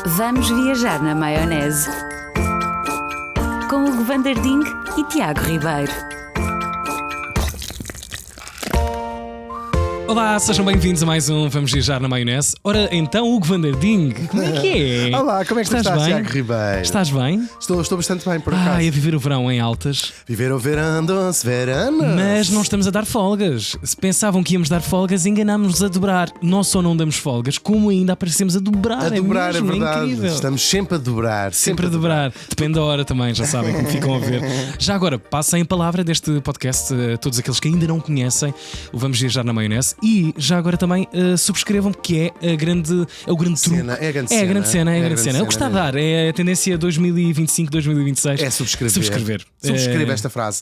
Vamos viajar na maionese. Com Hugo Van der Ding e Tiago Ribeiro. Olá, sejam bem-vindos a mais um Vamos Viajar na Maionese. Ora, então, Hugo Van der Ding, como é que é? Olá, como é que estás, bem? Tiago Ribeiro? Estás bem? Estou bastante bem, por acaso. A viver o verão em altas. Viver o verão dos veranos. Mas não estamos a dar folgas. Se pensavam que íamos dar folgas, enganámos-nos a dobrar. Não só não damos folgas, como ainda aparecemos a dobrar. A dobrar, mesmo, é verdade. incrível. Estamos sempre a dobrar. Sempre a dobrar. Depende da hora também, já sabem como ficam a ver. Já agora, passem a palavra deste podcast a todos aqueles que ainda não conhecem o Vamos Viajar na Maionese. E já agora também subscrevam, que é o grande truque. É a grande cena. cena. É o que está a dar. É a tendência 2025, 2026. É subscrever. É... esta frase.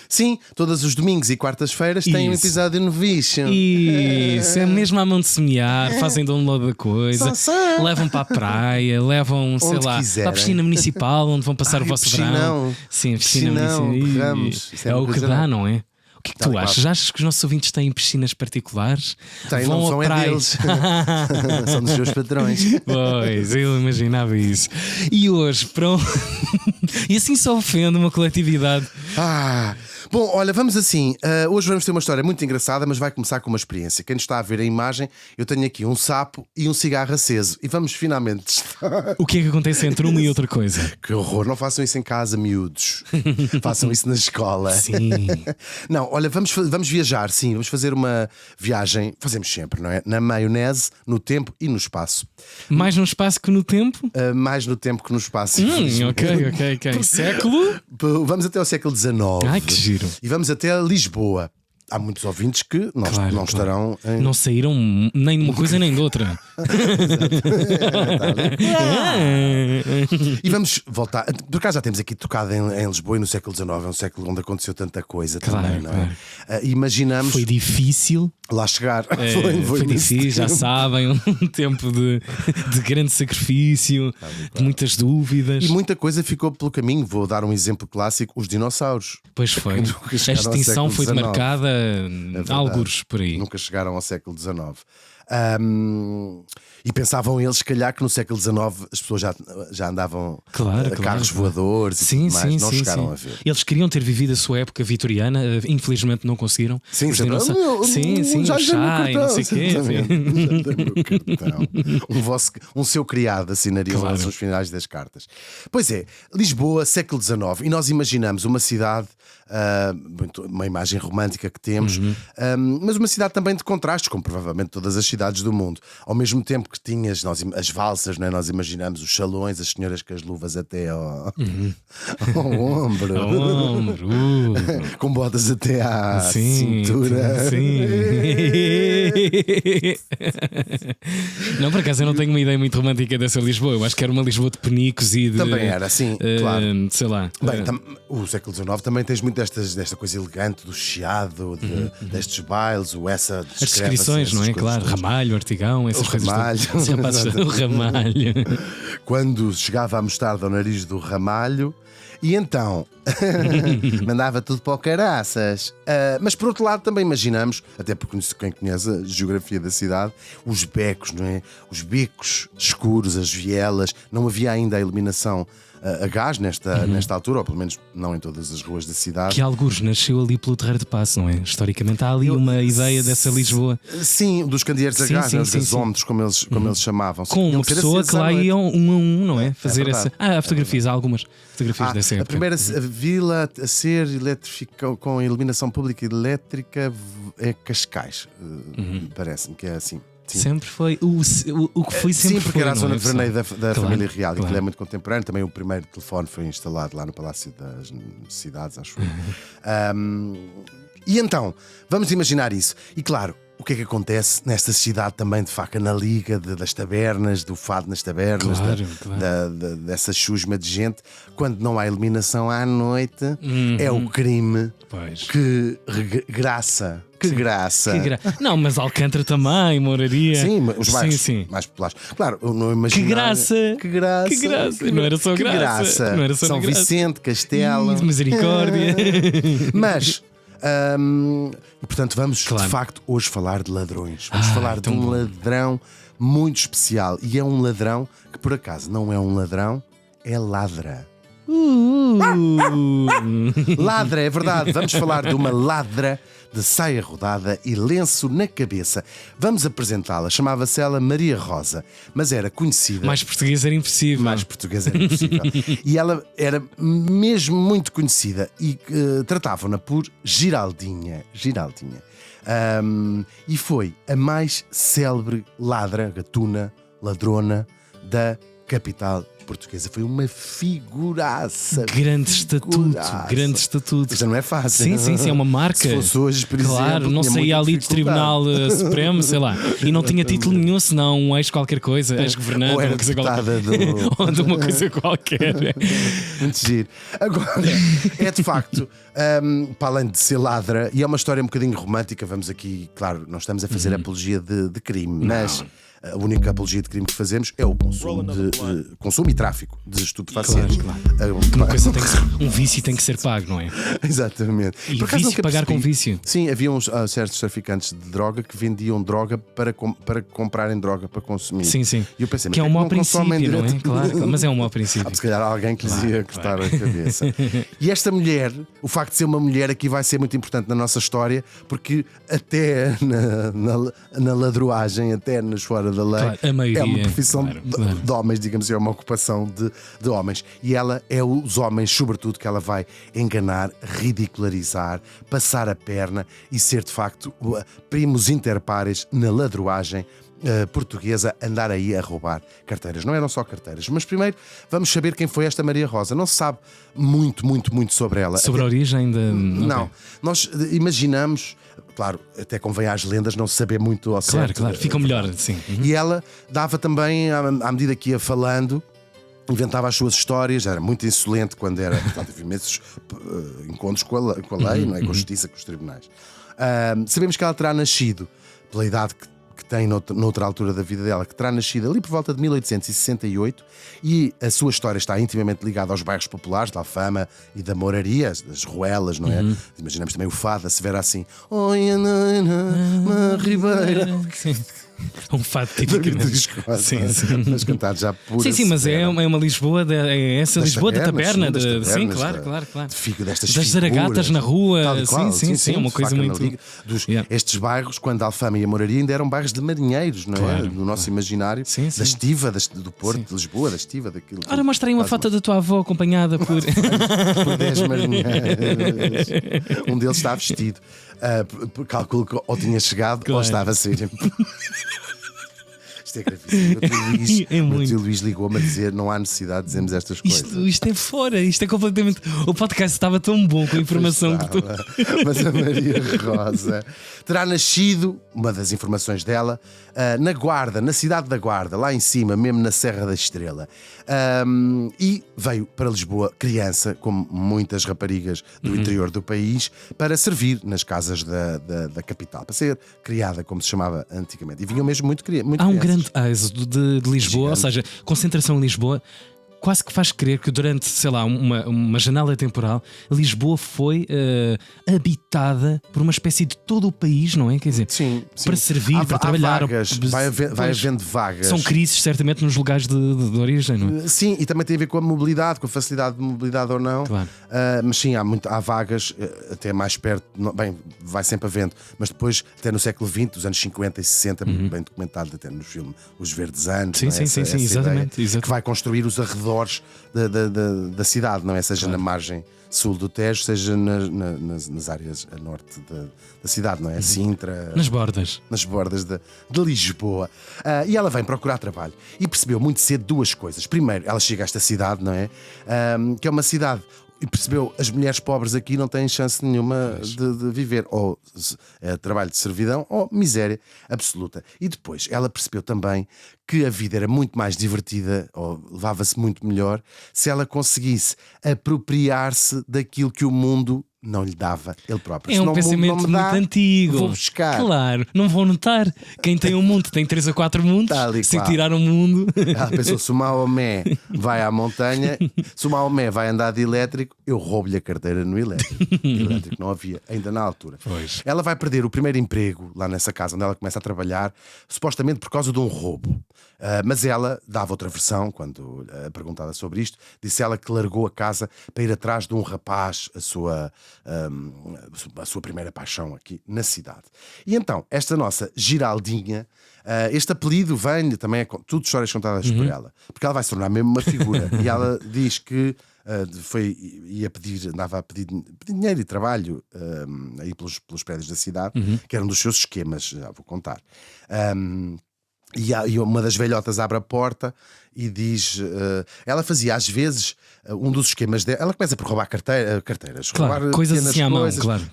Sim, todos os domingos e quartas-feiras tem um episódio novíssimo. Isso, é mesmo à mão de semear. Fazem download da coisa, levam para a praia, levam, sei lá, para a piscina municipal, onde vão passar o vosso verão. Sim, a piscina municipal. É o que dá, não é? O que é que tu achas? Achas que os nossos ouvintes têm piscinas particulares? Vão não são à praia? deles. São dos seus patrões. Pois, eu imaginava isso. E hoje, pronto. E assim só ofende uma coletividade. Bom, olha, vamos assim. Hoje vamos ter uma história muito engraçada, mas vai começar com uma experiência. Quem nos está a ver a imagem, eu tenho aqui um sapo e um cigarro aceso. E vamos finalmente testar. O que é que acontece entre uma e outra coisa? Que horror, não façam isso em casa, miúdos. Façam isso na escola. Sim. Não, olha, vamos viajar, sim. Vamos fazer uma viagem, fazemos sempre, não é? Na maionese, no tempo e no espaço. Mais no espaço que no tempo? Mais no tempo que no espaço. Ok. Século? Vamos até ao século XIX. Ai, que giro. E vamos até Lisboa. Há muitos ouvintes que não estarão em... Não saíram nem de uma coisa nem de outra. E vamos voltar. Por acaso já temos aqui tocado em Lisboa e no século XIX. É um século onde aconteceu tanta coisa também, não é? Imaginamos. Foi difícil lá chegar. Foi difícil, já sabem. Um tempo de grande sacrifício, de muitas dúvidas. E muita coisa ficou pelo caminho. Vou dar um exemplo clássico: os dinossauros. Pois foi. A extinção foi demarcada algures por aí. Nunca chegaram ao século XIX. E pensavam eles, se calhar, que no século XIX as pessoas já andavam a carros voadores e tudo mais. Não chegaram a ver. Eles queriam ter vivido a sua época vitoriana, infelizmente não conseguiram. Sim, já chá e não sei o quê. Um seu criado assinariam nos finais das cartas. Pois é, Lisboa, século XIX, e nós imaginamos uma cidade, uma imagem romântica que temos, mas uma cidade também de contrastes, como provavelmente todas as cidades do mundo. Ao mesmo tempo que tinhas as valsas, não é? Nós imaginamos os salões, as senhoras com as luvas até ao ombro, com botas até à cintura. Sim. Não, por acaso eu não tenho uma ideia muito romântica dessa Lisboa. Eu acho que era uma Lisboa de penicos e de... Também era, sim, claro. Sei lá. Bem, o século XIX também tens muito desta coisa elegante, do chiado, destes bailes, essa as descrições, não é? Claro, Ramalho, Artigão, essas coisas. O Ramalho. Quando chegava a mostarda ao nariz do Ramalho, e então mandava tudo para o caraças. Mas por outro lado também imaginamos, até porque quem conhece a geografia da cidade, os becos, não é? Os becos escuros, as vielas. Não havia ainda a iluminação a gás nesta altura, ou pelo menos não em todas as ruas da cidade. Que algures nasceu ali pelo Terreiro de Paço, não é? Historicamente há ali uma ideia dessa Lisboa. Sim, dos candeeiros a gás, os gasómetros, como eles chamavam. Com uma pessoa que lá iam um a um, não é? Fazer essa. Há fotografias, há algumas fotografias dessa época. A primeira vila a ser com iluminação pública e elétrica é Cascais, parece-me que é assim. Sim. Sempre foi o que foi sempre. Sim, porque era a zona de veraneio da família real, claro. E que é muito contemporâneo. Também o primeiro telefone foi instalado lá no Palácio das Necessidades, acho eu. E então, vamos imaginar isso. E claro, o que é que acontece nesta cidade também de faca na liga, das tabernas, do fado nas tabernas, dessa chusma de gente, quando não há iluminação à noite, é o crime que graça. Que graça. Não, mas Alcântara também, Moraria. Sim, os bairros mais populares. Claro, eu não imagino. Que graça. Não era só graça. Não era só São Vicente, Castelo. Misericórdia. Mas E portanto vamos de facto hoje falar de ladrões. Vamos falar de um ladrão muito especial. E é um ladrão que por acaso não é um ladrão, é ladra. Ladra, é verdade. Vamos falar de uma ladra de saia rodada e lenço na cabeça. Vamos apresentá-la. Chamava-se ela Maria Rosa, mas era conhecida. Mais portuguesa era impossível. E ela era mesmo muito conhecida e tratavam-na por Giraldinha. E foi a mais célebre ladra, gatuna, ladrona da capital portuguesa. Foi uma figuraça. Grande estatuto. Isto não é fácil. Sim, é uma marca. Se fosse hoje, por exemplo, não saía ali do Tribunal Supremo, sei lá, e não tinha título nenhum, senão um ex qualquer coisa, ex-governante, ou era uma coisa deputada qualquer. Ou de uma coisa qualquer. Muito giro. Agora, é de facto, para além de ser ladra, e é uma história um bocadinho romântica, vamos aqui, claro, não estamos a fazer apologia de crime, mas a única apologia de crime que fazemos é o consumo e tráfico de estupefacientes. Claro. Um vício tem que ser pago, não é? Exatamente. E por vício pagar com vício. Sim, havia certos traficantes de droga que vendiam droga para comprarem droga para consumir. Sim. E eu pensei, que é um mau princípio, não é? Claro, mas é um mau princípio. Se calhar alguém que lhes ia cortar a cabeça. E esta mulher, o facto de ser uma mulher aqui vai ser muito importante na nossa história, porque até na ladroagem, até nas fora da lei, a maioria, é uma profissão de homens, digamos assim, é uma ocupação de homens. E ela é os homens, sobretudo, que ela vai enganar, ridicularizar, passar a perna e ser de facto primos inter pares na ladroagem portuguesa, andar aí a roubar carteiras. Não eram só carteiras, mas primeiro vamos saber quem foi esta Maria Rosa. Não se sabe muito sobre ela. Sobre a origem da... Não, okay. Nós imaginamos, claro, até convém às lendas não se saber muito ao certo. Claro, fica melhor, sim. E ela dava também, à medida que ia falando, inventava as suas histórias, era muito insolente quando era, portanto, havia imensos encontros com a lei, não é? Com a justiça, com os tribunais. Sabemos que ela terá nascido, pela idade que tem noutra altura da vida dela, que terá nascido ali por volta de 1868, e a sua história está intimamente ligada aos bairros populares da Alfama e da Moraria, das Ruelas, não é? Imaginamos também o fado, a Severa assim, oi, Ana Ribeira. Sim. Um fado típico. Sim. Mas cantado já por. Sim, mas é uma Lisboa, é essa Lisboa da taberna. Sim, claro. Destas das zaragatas na rua. Sim, é uma coisa muito. Estes bairros, quando a Alfama e a Moraria ainda eram bairros de marinheiros, não é? No nosso imaginário. Da estiva do Porto de Lisboa, da estiva daquilo. Ora, mostra aí uma foto da tua avó acompanhada por 10 marinheiros. Um deles está vestido. Calculo que ou tinha chegado ou estava a sair. Isto é gravíssimo. O tio Luís ligou-me a dizer: não há necessidade de dizermos estas coisas. Isto é fora, isto é completamente. O podcast estava tão bom com a informação que tu. Mas a Maria Rosa terá nascido, uma das informações dela, na Guarda, na cidade da Guarda, lá em cima, mesmo na Serra da Estrela. E veio para Lisboa, criança, como muitas raparigas do interior do país, para servir nas casas da capital, para ser criada, como se chamava antigamente. E vinham mesmo muito Há um crianças. grande êxodo de Lisboa, ou seja, concentração em Lisboa. Quase que faz crer que durante, sei lá, uma janela temporal, Lisboa foi habitada por uma espécie de todo o país, não é? Quer dizer, sim. para servir, para trabalhar. Vagas, vai havendo vagas. São crises, certamente, nos lugares de origem, não é? Sim, e também tem a ver com a mobilidade, com a facilidade de mobilidade ou não. Claro. Mas sim, há vagas, até mais perto, bem, vai sempre havendo, mas depois, até no século XX, dos anos 50 e 60, bem documentado até no filme Os Verdes Anos. Sim, exatamente. Que vai construir os arredores da cidade, não é? Seja na margem sul do Tejo, seja nas áreas a norte da cidade, não é? Sintra, nas bordas de Lisboa. E ela vem procurar trabalho e percebeu muito cedo duas coisas. Primeiro, ela chega a esta cidade, não é? Que é uma cidade. E percebeu, as mulheres pobres aqui não têm chance nenhuma de viver, ou trabalho de servidão ou miséria absoluta. E depois ela percebeu também que a vida era muito mais divertida, ou levava-se muito melhor, se ela conseguisse apropriar-se daquilo que o mundo não lhe dava ele próprio. É um pensamento muito antigo. Vou buscar. Claro, não vão notar. Quem tem um mundo tem 3 ou 4 mundos. Se tirar um mundo. Ela pensou: se o Maomé vai à montanha, se o Maomé vai andar de elétrico, eu roubo-lhe a carteira no elétrico. Elétrico não havia, ainda na altura. Pois. Ela vai perder o primeiro emprego lá nessa casa onde ela começa a trabalhar, supostamente por causa de um roubo. Mas ela dava outra versão quando perguntada sobre isto. Disse ela que largou a casa para ir atrás de um rapaz, a sua primeira paixão aqui na cidade. E então, esta nossa Giraldinha, este apelido vem também, tudo histórias contadas por ela, porque ela vai se tornar mesmo uma figura. E ela diz que andava a pedir dinheiro e trabalho aí pelos prédios da cidade, que era um dos seus esquemas, já vou contar. E uma das velhotas abre a porta e diz: ela fazia às vezes um dos esquemas dela. Ela começa por roubar carteiras, claro, roubar coisas assim à mão, claro.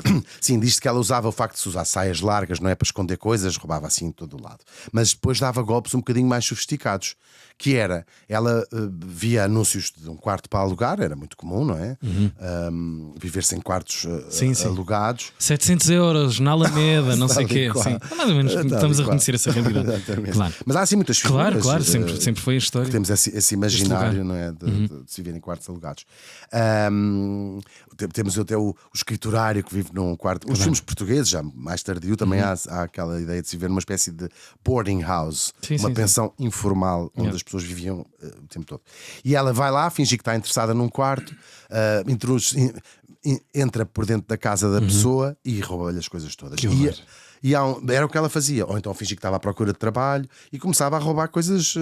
Sim, diz que ela usava o facto de se usar saias largas, não é, para esconder coisas, roubava assim em todo o lado. Mas depois dava golpes um bocadinho mais sofisticados, que era, ela via anúncios de um quarto para alugar, era muito comum, não é? Viver-se em quartos alugados. 700 euros na Alameda, não sei o quê. Sim. Mais ou menos estamos a reconhecer essa realidade. Claro. Mas há assim muitas figuras. Claro, sempre foi a história. Temos esse imaginário, não é? De se viver em quartos alugados. Temos até o escriturário que vive num quarto. Os filmes portugueses, já mais tardio, também há aquela ideia de se viver numa espécie de boarding house, uma pensão informal onde as pessoas viviam o tempo todo. E ela vai lá, fingir que está interessada num quarto, entra por dentro da casa da pessoa e rouba-lhe as coisas todas. Era o que ela fazia. Ou então fingia que estava à procura de trabalho e começava a roubar coisas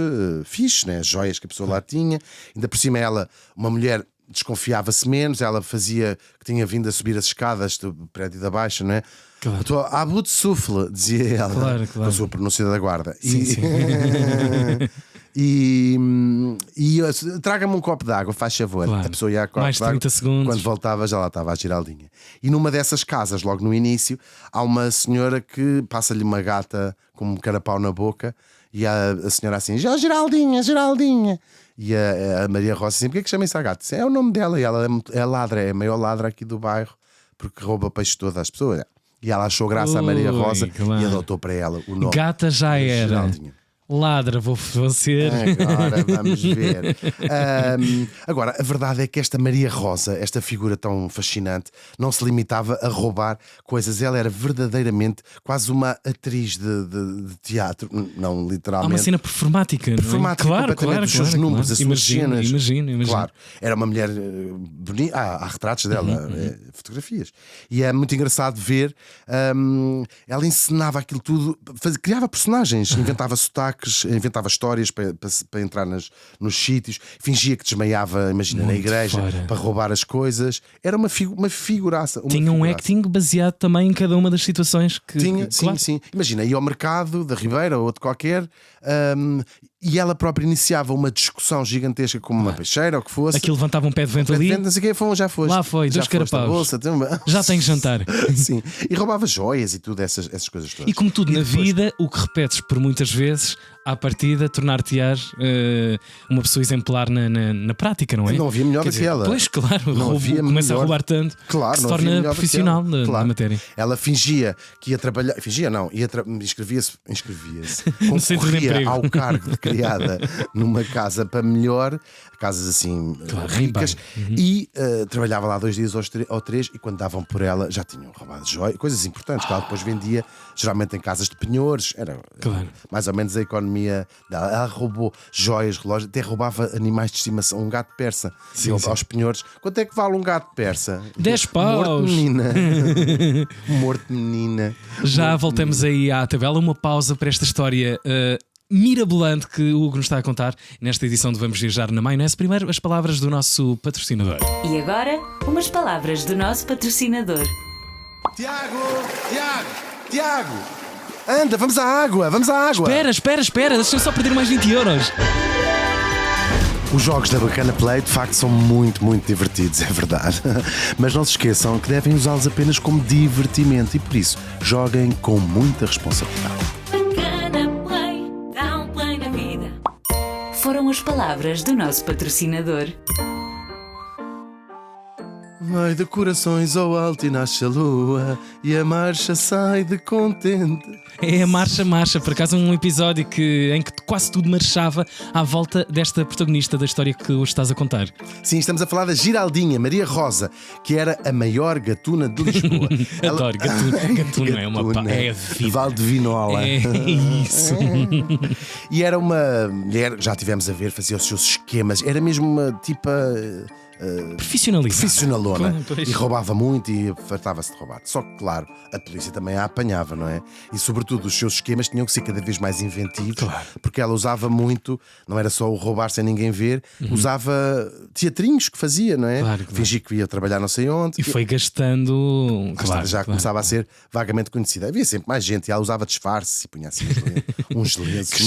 fixes, né? Joias que a pessoa lá tinha. Ainda por cima ela, uma mulher, desconfiava-se menos. Ela fazia que tinha vindo a subir as escadas do prédio da Baixa, não é? Claro. Estou à bout de souffle, dizia ela, claro. com a sua pronúncia da guarda. Sim. E traga-me um copo de água, faz favor. Claro. A pessoa ia a copo mais de água, 30 segundos. quando voltava já lá estava a Giraldinha. E numa dessas casas, logo no início, há uma senhora que passa-lhe uma gata com um carapau na boca. E a senhora assim: já Giraldinha. E a Maria Rosa assim: porquê que chama-se a gata? É o nome dela. E ela é ladra, é a maior ladra aqui do bairro, porque rouba peixe todo às pessoas. E ela achou graça à Maria Rosa, claro, e adotou para ela o nome. Gata já era. Giraldinha. Ladra, vou ser. Agora vamos ver. Agora, a verdade é que esta Maria Rosa, esta figura tão fascinante, não se limitava a roubar coisas. Ela era verdadeiramente quase uma atriz de teatro, não literalmente. Há uma cena performática, performática, não é? Claro, os seus números, as suas cenas. Imagino. Claro, era uma mulher bonita. Há retratos dela, fotografias. E é muito engraçado ver. Ela encenava aquilo tudo, criava personagens, inventava sotaques, inventava histórias para entrar nos sítios, fingia que desmaiava, imagina, muito na igreja, para roubar as coisas. Era uma figuraça. Tinha um acting baseado também em cada uma das situações que. Tinha, claro. sim. Imagina, ia ao mercado da Ribeira ou outro qualquer. E ela própria iniciava uma discussão gigantesca com uma peixeira ou o que fosse. Aquilo levantava um pé de vento ali. Não sei quem foi, já foste. Lá foi, 2 carapaus. Já tem que jantar. Sim. E roubava joias e tudo, essas coisas todas. E como tudo na vida, o que repetes por muitas vezes, à partida, tornar-te-ás uma pessoa exemplar na prática, não é? Não havia melhor do que ela. Pois, claro, começa a roubar tanto, claro, que se torna profissional na matéria. Ela fingia que ia trabalhar, inscrevia-se, concorria ao cargo de criada numa casa para melhor, casas assim, claro, ricas, e trabalhava lá 2 dias ou 3, e quando davam por ela já tinham roubado joias, coisas importantes que ela depois vendia, geralmente em casas de penhores. Era mais ou menos a economia dela. Ela roubou joias, relógios, até roubava animais de estimação, um gato persa. Sim. Aos penhores: quanto é que vale um gato persa? 10 paus. Morto, menina. Morto, menina. Já voltamos aí à tabela. Uma pausa para esta história mirabolante que o Hugo nos está a contar nesta edição de Vamos Viajar na Maionese. Primeiro, as palavras do nosso patrocinador. E agora, umas palavras do nosso patrocinador. Tiago! Anda, vamos à água! Espera, deixa-me só perder mais 20 euros. Os jogos da Bacana Play de facto são muito, muito divertidos, é verdade. Mas não se esqueçam que devem usá-los apenas como divertimento e por isso joguem com muita responsabilidade. Bacana Play, dá um play na vida. Foram as palavras do nosso patrocinador. Ai, de corações ao alto e nasce a lua e a marcha sai de contente. É a marcha. Por acaso um episódio em que quase tudo marchava à volta desta protagonista da história que hoje estás a contar. Sim, estamos a falar da Giraldinha Maria Rosa, que era a maior gatuna de Lisboa. Adoro, gatuna é uma pá, é a vida. Valdevinola. É isso. E era uma mulher, já tivemos a ver, fazia os seus esquemas, era mesmo uma tipa profissionalona. E roubava muito e fartava-se de roubar. Só que, claro, a polícia também a apanhava, não é? E sobretudo os seus esquemas tinham que ser cada vez mais inventivos, claro. Porque ela usava muito, não era só o roubar sem ninguém ver, usava teatrinhos que fazia, não é? Claro. Fingia que ia trabalhar não sei onde. E foi gastando. Já começava a ser vagamente conhecida. Havia sempre mais gente e ela usava disfarces e punha assim uns lenços, que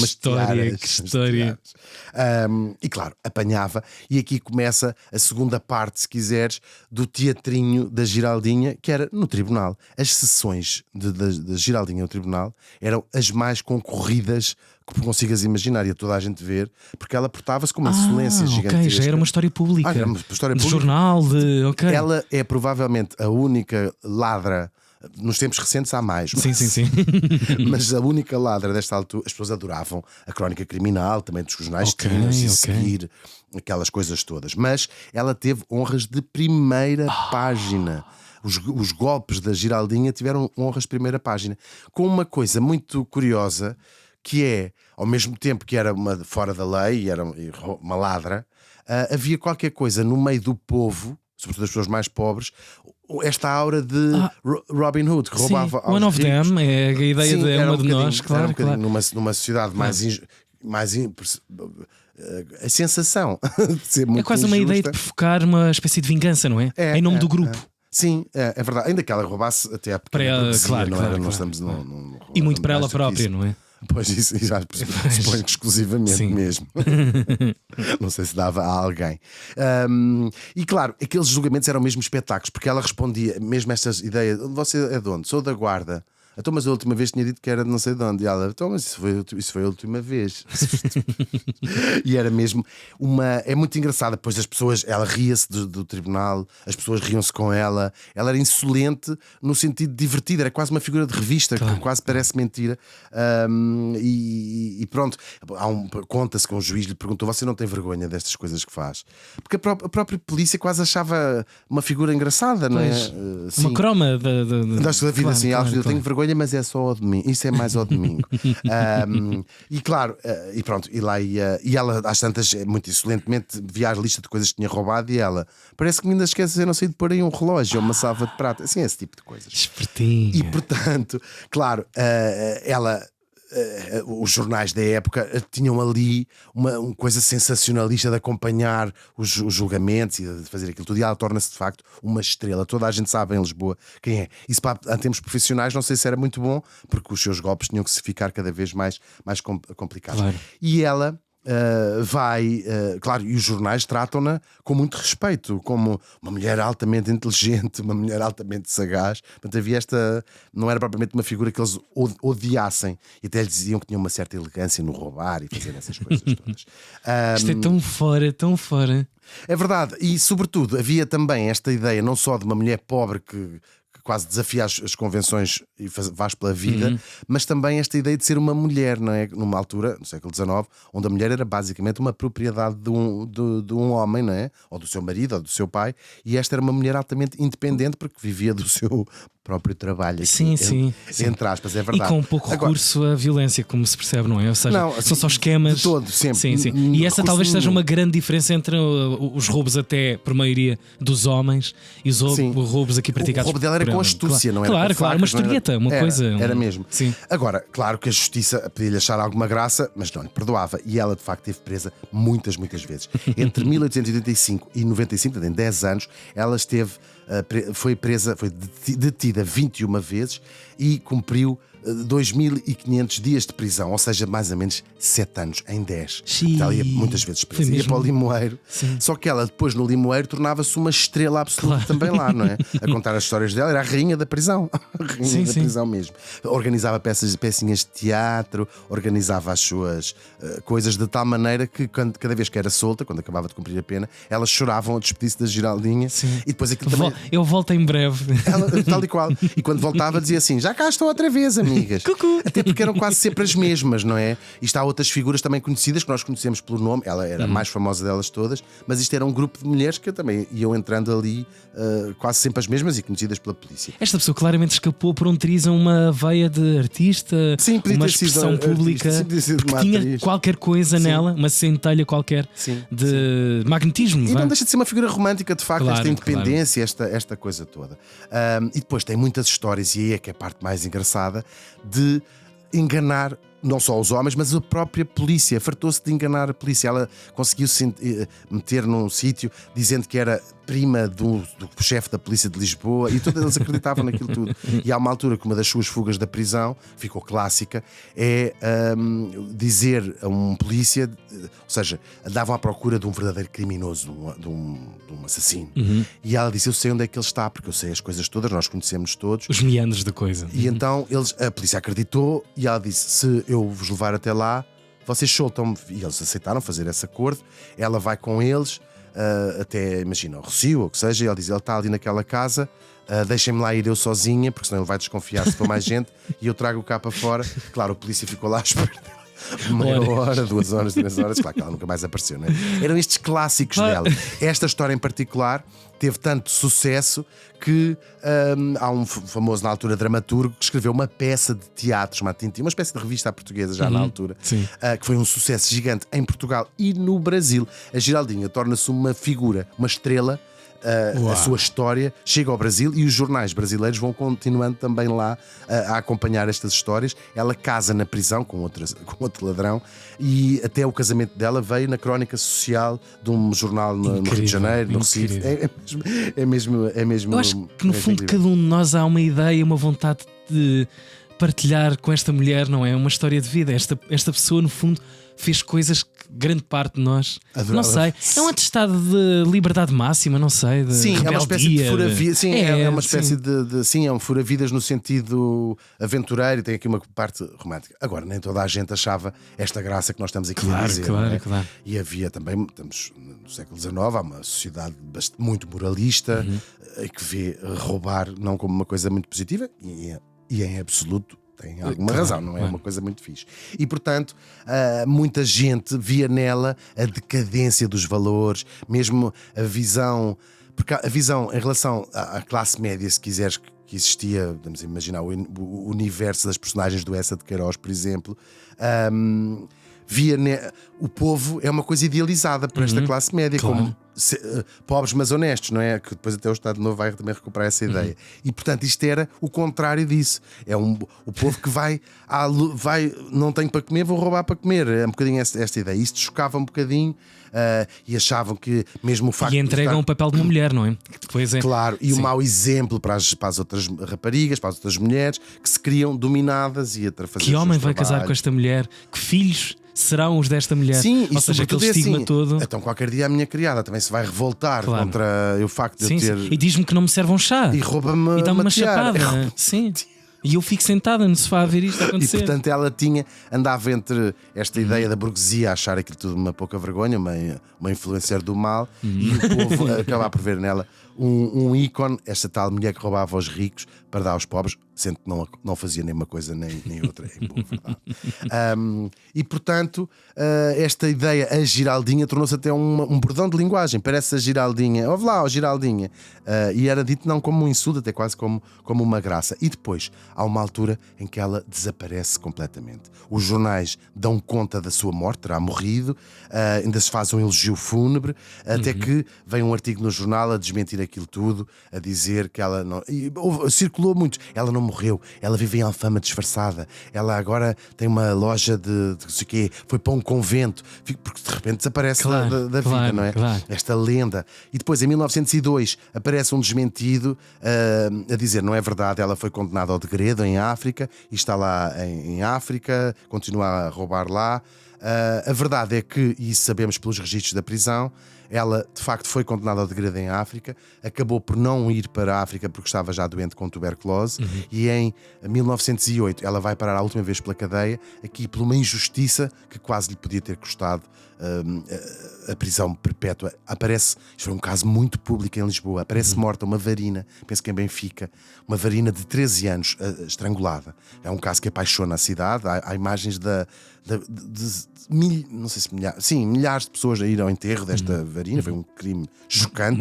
história. E claro, apanhava. E aqui começa a segunda parte, se quiseres, do teatrinho da Giraldinha, que era no tribunal. As sessões da Giraldinha no tribunal eram as mais concorridas que consigas imaginar, e a toda a gente ver, porque ela portava-se com uma insolência gigantesca. Ok, já era uma história pública. Era uma história pública. De jornal, ok. Ela é provavelmente a única ladra. Nos tempos recentes há mais. Sim. Mas a única ladra desta altura, as pessoas adoravam a crónica criminal, também dos jornais tinham-se seguir aquelas coisas todas. Mas ela teve honras de primeira página. Os golpes da Giraldinha tiveram honras de primeira página. Com uma coisa muito curiosa, que é, ao mesmo tempo que era uma fora da lei e era uma ladra, havia qualquer coisa no meio do povo, sobretudo as pessoas mais pobres, esta aura de Robin Hood, que roubava aos One of ricos. them, é a ideia de uma de nós, claro. Numa sociedade a sensação de ser muito é quase uma injusta. ideia de provocar uma espécie de vingança, não é? Em nome do grupo. Sim, é verdade. Ainda que ela roubasse até a para ela, claro. Nós estamos e muito para ela própria, não é? Pois isso já suponho que exclusivamente mesmo. Não sei se dava a alguém. E claro, aqueles julgamentos eram mesmo espetáculos, porque ela respondia mesmo a estas ideias: você é de onde? Sou da Guarda. Então, mas a última vez tinha dito que era de não sei de onde. E ela, então, mas isso foi a última vez. E era mesmo é muito engraçada. Depois as pessoas, ela ria-se do tribunal, as pessoas riam-se com ela. Ela era insolente no sentido de divertida, era quase uma figura de revista, claro. Que quase parece mentira. E pronto, conta-se que um juiz lhe perguntou: você não tem vergonha destas coisas que faz? Porque a própria polícia quase achava uma figura engraçada, não é? Uma croma da vida, claro, assim, claro. Eu tenho vergonha, mas é só ao domingo. Isso é mais ao domingo. E claro, e pronto, e ela às tantas, muito insolentemente, via a lista de coisas que tinha roubado, e ela parece que ainda esquece de não sei de pôr aí um relógio ou uma salva de prata, assim, esse tipo de coisas. Espertinho. E portanto, claro, os jornais da época tinham ali uma coisa sensacionalista de acompanhar os julgamentos e de fazer aquilo tudo, e ela torna-se de facto uma estrela. Toda a gente sabe em Lisboa quem é. Isso, em termos profissionais, não sei se era muito bom, porque os seus golpes tinham que se ficar cada vez mais complicados. Claro. E ela claro, e os jornais tratam-na com muito respeito, como uma mulher altamente inteligente, uma mulher altamente sagaz. Portanto, havia não era propriamente uma figura que eles odiassem, e até lhes diziam que tinha uma certa elegância no roubar e fazer essas coisas todas. Isto é tão fora. É verdade, e sobretudo havia também esta ideia não só de uma mulher pobre que quase desafia as convenções e vais pela vida, mas também esta ideia de ser uma mulher, não é? Numa altura, no século XIX, onde a mulher era basicamente uma propriedade de um homem, não é? Ou do seu marido, ou do seu pai, e esta era uma mulher altamente independente porque vivia do seu próprio trabalho aqui, sim. Entre aspas, é verdade. E com pouco recurso à violência, como se percebe, não é? Ou seja, são só esquemas. De todo, sempre. Sim. E essa talvez seja uma grande diferença entre os roubos, até por maioria dos homens, e os roubos aqui praticados. O roubo dela era com astúcia, não era? Claro, uma historieta, uma coisa. Era mesmo. Sim. Agora, claro que a justiça podia-lhe achar alguma graça, mas não lhe perdoava. E ela, de facto, esteve presa muitas vezes. Entre 1885 e 95, em 10 anos, ela foi detida 21 vezes e cumpriu 2.500 dias de prisão, ou seja, mais ou menos 7 anos em 10. Ela ia muitas vezes presa, ia para o Limoeiro. Sim. Só que ela depois no Limoeiro tornava-se uma estrela absoluta também lá, não é? A contar as histórias dela, era a rainha da prisão. A rainha da prisão mesmo. Organizava pecinhas de teatro, organizava as suas coisas de tal maneira que cada vez que era solta, quando acabava de cumprir a pena, elas choravam a despedir-se da Giraldinha. Sim. E depois aquilo também... Eu volto em breve. Ela, tal e qual. E quando voltava dizia assim: já cá estou outra vez, amigas. Cucu. Até porque eram quase sempre as mesmas, não é? E está há outras figuras também conhecidas que nós conhecemos pelo nome. Ela era a mais famosa delas todas, mas isto era um grupo de mulheres que também iam entrando ali, quase sempre as mesmas e conhecidas pela polícia. Esta pessoa claramente escapou por um triz a uma veia de artista, sim, uma expressão pública, porque tinha qualquer coisa nela, uma centelha qualquer de magnetismo. E não deixa de ser uma figura romântica, de facto, claro, esta independência, esta coisa toda. E depois tem muitas histórias, e aí é que é a parte mais engraçada, de enganar não só os homens, mas a própria polícia. Fartou-se de enganar a polícia. Ela conseguiu se meter num sítio dizendo que era prima do chefe da polícia de Lisboa, e todos eles acreditavam naquilo tudo. E há uma altura que uma das suas fugas da prisão, ficou clássica, é dizer a um polícia, ou seja, andavam à procura de um verdadeiro criminoso, de um assassino. E ela disse: eu sei onde é que ele está, porque eu sei as coisas todas, nós conhecemos todos. Os meandros da coisa. E então a polícia acreditou, e ela disse: se eu vos levar até lá, vocês soltam-me. E eles aceitaram fazer esse acordo. Ela vai com eles até, imagina, o Rocio, ou o que seja, e ela diz: ele está ali naquela casa, deixem-me lá ir eu sozinha, porque senão ele vai desconfiar se for mais gente, e eu trago-o cá para fora. Claro, a polícia ficou lá à espera meia hora, 2 horas, 3 horas. Claro que ela nunca mais apareceu, não é? Eram estes clássicos dela. Esta história em particular teve tanto sucesso que há um famoso na altura dramaturgo que escreveu uma peça de teatro chamada Tintim, uma espécie de revista à portuguesa já na altura, que foi um sucesso gigante em Portugal e no Brasil. A Giraldinha torna-se uma figura, uma estrela. A sua história chega ao Brasil, e os jornais brasileiros vão continuando também lá a acompanhar estas histórias. Ela casa na prisão com outro ladrão, e até o casamento dela veio na crónica social de um jornal no Rio de Janeiro, no Recife. É mesmo. Eu acho que no fundo cada um de nós há uma ideia, uma vontade de partilhar com esta mulher, não é? Uma história de vida. Esta pessoa, no fundo, fez coisas que grande parte de nós adorava. Não sei, é um atestado de liberdade máxima, não sei, de sim, rebeldia, é uma espécie de fura-vidas. Sim, é uma espécie sim, é um fura-vidas no sentido aventureiro, tem aqui uma parte romântica. Agora, nem toda a gente achava esta graça que nós estamos aqui a dizer. Claro. E havia também, estamos no século XIX, há uma sociedade muito moralista, que vê roubar não como uma coisa muito positiva, e em absoluto tem alguma razão, não é uma coisa muito fixe. E portanto, muita gente via nela a decadência dos valores, mesmo a visão, porque a visão em relação à classe média, se quiseres, que existia, vamos imaginar o universo das personagens do Eça de Queiroz, por exemplo, via o povo é uma coisa idealizada por esta classe média, como pobres mas honestos, não é? Que depois até o Estado Novo vai também recuperar essa ideia. E portanto isto era o contrário disso. É o povo que vai, não tenho para comer, vou roubar para comer. É um bocadinho esta ideia. Isto chocava um bocadinho, e achavam que mesmo o facto e entregam o papel de uma mulher, não é? Depois claro, e o mau exemplo para as outras raparigas, para as outras mulheres que se criam dominadas e a fazer. Que homem vai casar com esta mulher? Que filhos serão os desta mulher? Sim, ou seja, aquele estigma todo. Então qualquer dia a minha criada também se vai revoltar contra o facto de eu ter. E diz-me que não me serve um chá. E rouba-me. E dá-me uma chapada. Sim. E eu fico sentada no sofá a ver isto acontecer. E portanto ela andava entre esta ideia da burguesia, achar aquilo tudo uma pouca vergonha, uma influencer do mal, e o povo acabar por ver nela um ícone, esta tal mulher que roubava aos ricos para dar aos pobres, sendo que não fazia nem uma coisa nem outra, em boa verdade. E portanto, esta ideia, a Giraldinha, tornou-se até um bordão de linguagem. Parece a Giraldinha, ouve lá, ó Giraldinha. E era dito não como um insulto, até quase como uma graça. E depois, há uma altura em que ela desaparece completamente. Os jornais dão conta da sua morte, terá morrido, ainda se faz um elogio fúnebre, até que vem um artigo no jornal a desmentir aquilo tudo, a dizer que ela não. Circulou muito. Ela não morreu, ela vive em Alfama disfarçada. Ela agora tem uma loja de sei o quê, foi para um convento, porque de repente desaparece da vida, não é? Claro. Esta lenda. E depois, em 1902, aparece um desmentido a dizer: não é verdade, ela foi condenada ao degredo em África e está lá em África, continua a roubar lá. A verdade é que, e isso sabemos pelos registros da prisão, ela de facto foi condenada ao degredo em África, acabou por não ir para a África porque estava já doente com tuberculose, e em 1908 ela vai parar a última vez pela cadeia, aqui por uma injustiça que quase lhe podia ter custado a prisão perpétua. Aparece, isto foi um caso muito público em Lisboa, aparece morta uma varina, penso que em Benfica, uma varina de 13 anos estrangulada. É um caso que apaixona a cidade. Há imagens não sei se milhares de pessoas a ir ao enterro desta varina. Foi um crime chocante.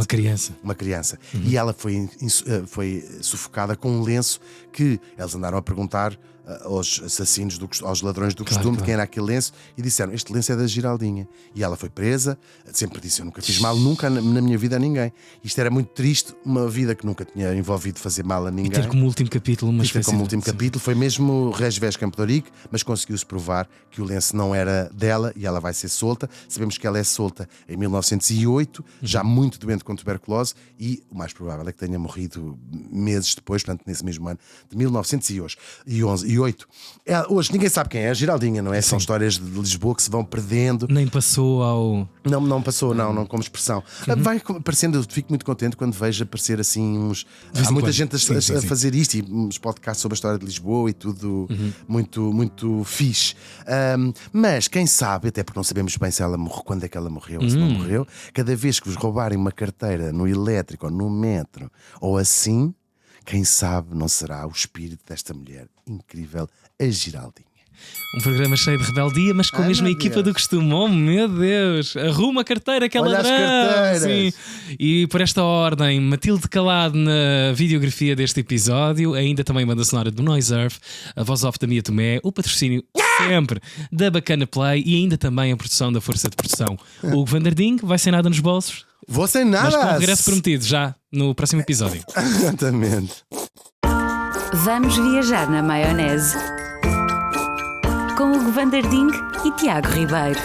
Uma criança. E ela foi sufocada com um lenço que eles andaram a perguntar aos assassinos, aos ladrões do costume, de quem era aquele lenço, e disseram: este lenço é da Giraldinha. E ela foi presa, sempre disse: eu nunca fiz mal, nunca na minha vida a ninguém. Isto era muito triste, uma vida que nunca tinha envolvido fazer mal a ninguém. E ter como último capítulo uma espécie como último capítulo foi mesmo Resvés Campo de Ourique, mas conseguiu-se provar que o lenço não era dela e ela vai ser solta. Sabemos que ela é solta em 1908, já muito doente com tuberculose, e o mais provável é que tenha morrido meses depois, portanto nesse mesmo ano de 1911. Hoje ninguém sabe quem é a Giraldinha, não é? São histórias de Lisboa que se vão perdendo. Nem passou ao... Não passou, não como expressão. Vai aparecendo, eu fico muito contente quando vejo aparecer assim uns... Há muita gente a fazer isto, e uns podcasts sobre a história de Lisboa e tudo muito, muito fixe. Mas quem sabe, até porque não sabemos bem se ela morreu, quando é que ela morreu, ou se não morreu, cada vez que vos roubarem uma carteira no elétrico ou no metro ou assim, quem sabe não será o espírito desta mulher incrível, a Giraldinha. Um programa cheio de rebeldia, mas com a mesma equipa do costume. Oh meu Deus! Arruma a carteira, que é ladrão! Sim. E por esta ordem, Matilde Calado na videografia deste episódio, ainda também banda sonora do Noise Earth, a voz off da Mia Tomé, o patrocínio sempre da Bacana Play e ainda também a produção da Força de Produção. O Hugo Van der Ding vai sem nada nos bolsos. Vou sem nada! Mas com o regresso prometido já no próximo episódio. Exatamente. Vamos viajar na maionese com Hugo Van der Ding e Tiago Ribeiro.